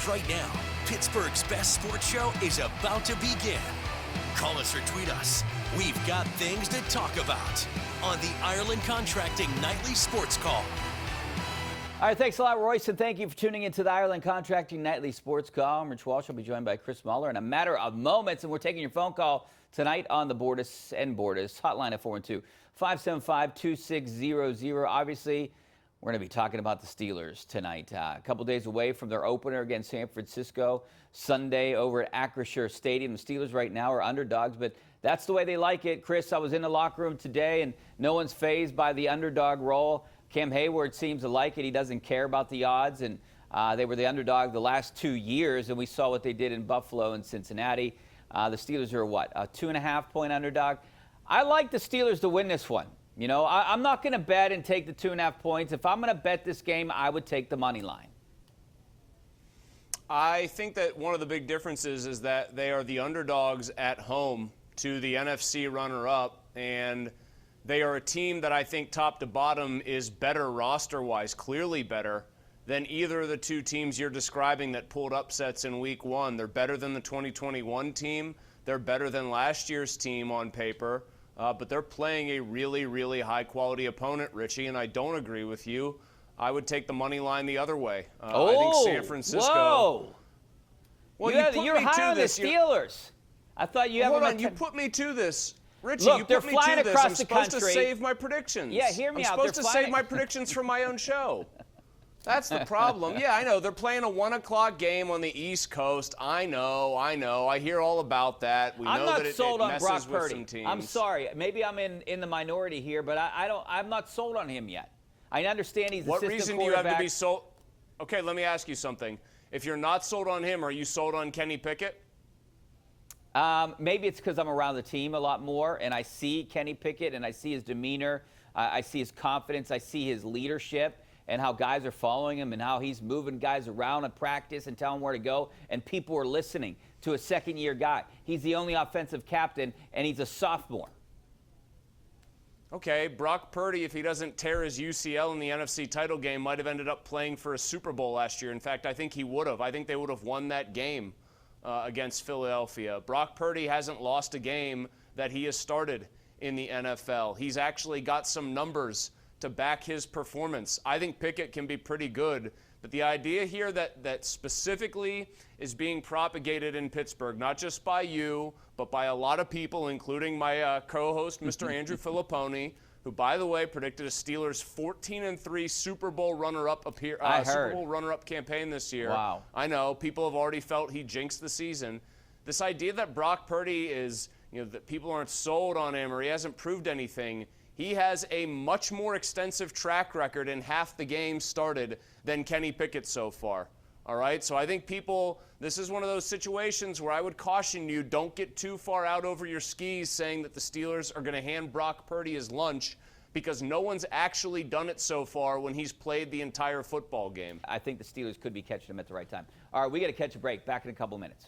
Right now, Pittsburgh's best sports show is about to begin. Call us or tweet us. We've got things to talk about on the Ireland Contracting Nightly Sports Call. All right, thanks a lot, Royce, and thank you for tuning into the Ireland Contracting Nightly Sports Call. I'm Rich Walsh. I'll be joined by Chris Mueller in a matter of moments, and we're taking your phone call tonight on the Bordas and Bordas hotline at 412-575-2600. Obviously, we're going to be talking about the Steelers tonight. A couple days away from their opener against San Francisco Sunday over at Acrisure Stadium. The Steelers right now are underdogs, but that's the way they like it. Chris, I was in the locker room today, and no one's fazed by the underdog role. Cam Hayward seems to like it. He doesn't care about the odds, and they were the underdog the last 2 years, and we saw what they did in Buffalo and Cincinnati. The Steelers are what, a 2.5-point underdog? I like the Steelers to win this one. You know, I'm not going to bet and take the 2.5 points. If I'm going to bet this game, I would take the money line. I think that one of the big differences is that they are the underdogs at home to the NFC runner-up, and they are a team that I think top to bottom is better roster-wise, clearly better than either of the two teams you're describing that pulled upsets in Week 1. They're better than the 2021 team. They're better than last year's team on paper. But they're playing a really, really high-quality opponent, Richie, and I don't agree with you. I would take the money line the other way. I think San Francisco. Whoa! Well, you're high on the Steelers. I thought you Hold on, you put me to this. Richie, Look, you they're put me flying to this. across I'm the supposed country. to save my predictions. Yeah, hear me out. I'm supposed to save my predictions for my own show. That's the problem. Yeah, I know. They're playing a 1 o'clock game on the East Coast. I know. I hear all about that. We know that it messes with some teams. I'm sorry. Maybe I'm in the minority here, but I'm not sold on him yet. I understand he's What assistant reason do you have to be quarterback. sold? Okay, let me ask you something. If you're not sold on him, are you sold on Kenny Pickett? Maybe it's because I'm around the team a lot more, and I see Kenny Pickett, and I see his demeanor. I see his confidence. I see his leadership and how guys are following him and how he's moving guys around in practice and telling them where to go, and people are listening to a second-year guy. He's the only offensive captain, and he's a sophomore. Okay, Brock Purdy, if he doesn't tear his UCL in the NFC title game, might have ended up playing for a Super Bowl last year. In fact, I think he would have. I think they would have won that game against Philadelphia. Brock Purdy hasn't lost a game that he has started in the NFL. He's actually got some numbers to back his performance. I think Pickett can be pretty good, but the idea here that specifically is being propagated in Pittsburgh, not just by you, but by a lot of people, including my co-host, Mr. Andrew Filipponi, who, by the way, predicted a Steelers 14-3 Super Bowl runner-up Super Bowl runner-up campaign this year. Wow. I know people have already felt he jinxed the season. This idea that Brock Purdy is, that people aren't sold on him or he hasn't proved anything. He has a much more extensive track record in half the games started than Kenny Pickett so far. All right, so I think this is one of those situations where I would caution you, don't get too far out over your skis saying that the Steelers are going to hand Brock Purdy his lunch, because no one's actually done it so far when he's played the entire football game. I think the Steelers could be catching him at the right time. All right, we got to catch a break. Back in a couple minutes.